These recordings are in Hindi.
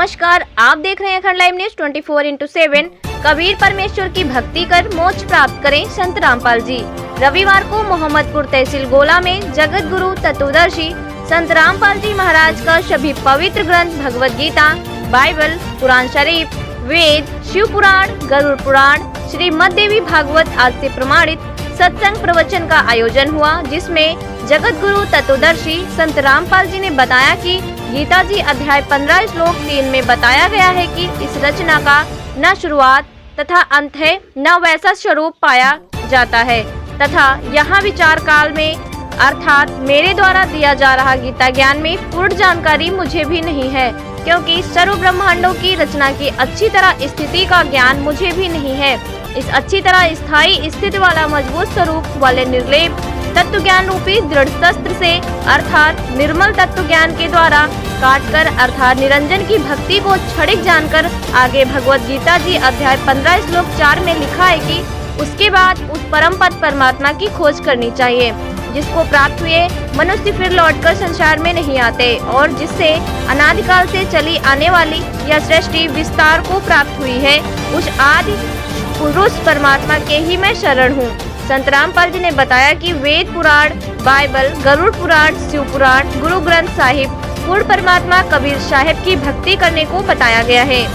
नमस्कार, आप देख रहे हैं खंड लाइव न्यूज 24/7। कबीर परमेश्वर की भक्ति कर मोक्ष प्राप्त करें संत रामपाल जी। रविवार को मोहम्मदपुर तहसील गोला में जगत गुरु तत्वदर्शी संत रामपाल जी महाराज का सभी पवित्र ग्रंथ भगवद गीता, बाइबल, कुरान शरीफ, वेद, शिव पुराण, गरुड़ पुराण, श्रीमद् देवी भागवत आदि से प्रमाणित सत्संग प्रवचन का आयोजन हुआ, जिसमें जगत गुरु तत्वदर्शी संत रामपाल जी ने बताया कि गीता जी अध्याय 15 श्लोक 3 में बताया गया है कि इस रचना का न शुरुआत तथा अंत है, न वैसा स्वरूप पाया जाता है तथा यहाँ विचार काल में अर्थात मेरे द्वारा दिया जा रहा गीता ज्ञान में पूर्ण जानकारी मुझे भी नहीं है, क्योंकि सर्व ब्रह्मांडों की रचना की अच्छी तरह स्थिति का ज्ञान मुझे भी नहीं है। इस अच्छी तरह स्थायी स्थिति वाला मजबूत स्वरूप वाले निर्लेप तत्व ज्ञान रूपी दृढ़ शस्त्र से अर्थात निर्मल तत्व ज्ञान के द्वारा काटकर अर्थात निरंजन की भक्ति को क्षणिक जानकर आगे भगवद गीता जी अध्याय 15 श्लोक 4 में लिखा है कि उसके बाद उस परम पद परमात्मा की खोज करनी चाहिए, जिसको प्राप्त हुए मनुष्य फिर लौटकर संसार में नहीं आते और जिससे अनादिकाल से चली आने वाली यह सृष्टि विस्तार को प्राप्त हुई है। उस आदि पुरुष परमात्मा के ही मैं शरण हूँ। संत रामपाल जी ने बताया कि वेद पुराण, बाइबल, गरुड़ पुराण, शिव पुराण, गुरु ग्रंथ साहिब, पूर्ण परमात्मा कबीर साहिब की भक्ति करने को बताया गया है।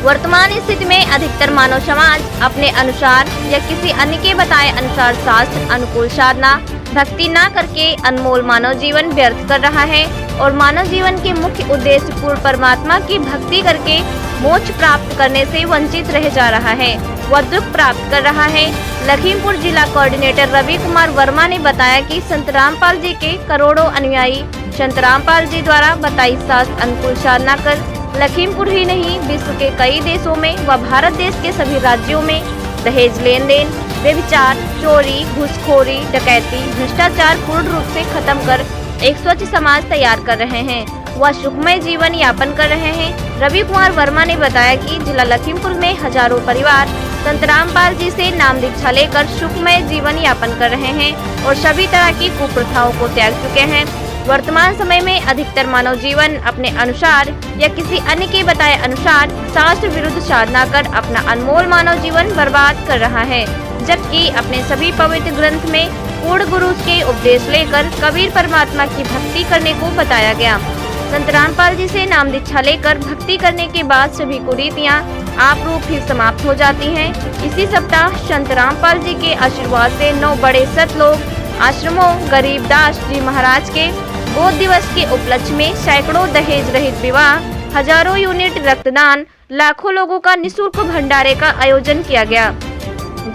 वर्तमान स्थिति में अधिकतर मानव समाज अपने अनुसार या किसी अन्य के बताए अनुसार शास्त्र अनुकूल साधना भक्ति न करके अनमोल मानव जीवन व्यर्थ कर रहा है और मानव जीवन के मुख्य उद्देश्य पूर्ण परमात्मा की भक्ति करके मोक्ष प्राप्त करने से वंचित रह जा रहा है, वह दुख प्राप्त कर रहा है। लखीमपुर जिला कोऑर्डिनेटर रवि कुमार वर्मा ने बताया कि संत रामपाल जी के करोड़ों अनुयायी संत रामपाल जी द्वारा बताई शास्त्र अनुकूल साधना कर लखीमपुर ही नहीं विश्व के कई देशों में व भारत देश के सभी राज्यों में दहेज लेन देन, व्यभिचार, चोरी, घूसखोरी, डकैती, भ्रष्टाचार पूर्ण रूप से खत्म कर एक स्वच्छ समाज तैयार कर रहे हैं, वह सुखमय जीवन यापन कर रहे हैं। रवि कुमार वर्मा ने बताया कि जिला लखीमपुर में हजारों परिवार संत रामपाल जी से नाम दीक्षा लेकर सुखमय जीवन यापन कर रहे हैं और सभी तरह की कुप्रथाओं को त्याग चुके हैं। वर्तमान समय में अधिकतर मानव जीवन अपने अनुसार या किसी अन्य के बताए अनुसार शास्त्र विरुद्ध साधना कर अपना अनमोल मानव जीवन बर्बाद कर रहा है, जबकि अपने सभी पवित्र ग्रंथ में पूर्ण गुरु के उपदेश लेकर कबीर परमात्मा की भक्ति करने को बताया गया। संत रामपाल जी से नाम दीक्षा लेकर भक्ति करने के बाद सभी कुरीतियाँ आप रूप ही समाप्त हो जाती हैं। इसी सप्ताह संत रामपाल जी के आशीर्वाद से 9 बड़े सतलोक आश्रमों गरीबदास जी महाराज के बोध दिवस के उपलक्ष्य में सैकड़ों दहेज रहित विवाह, हजारों यूनिट रक्तदान, लाखों लोगों का निःशुल्क भंडारे का आयोजन किया गया,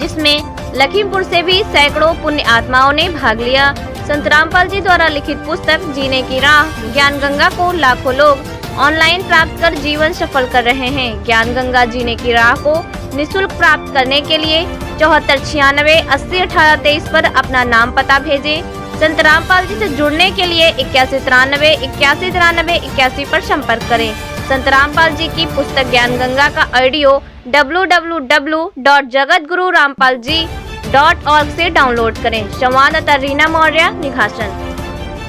जिसमें लखीमपुर से भी सैकड़ों पुण्य आत्माओं ने भाग लिया। संत रामपाल जी द्वारा लिखित पुस्तक जीने की राह ज्ञान गंगा को लाखों लोग ऑनलाइन प्राप्त कर जीवन सफल कर रहे हैं। ज्ञान गंगा जीने की राह को निःशुल्क प्राप्त करने के लिए 7496 80 18 23 पर अपना नाम पता भेजें। संत रामपाल जी से जुड़ने के लिए 8193 81 93 81 पर संपर्क करें। संत रामपाल जी की पुस्तक ज्ञान गंगा का ऑडियो www.jagatgururampalji.org से डाउनलोड करें। संवाददाता रीना मौर्य, निघासन।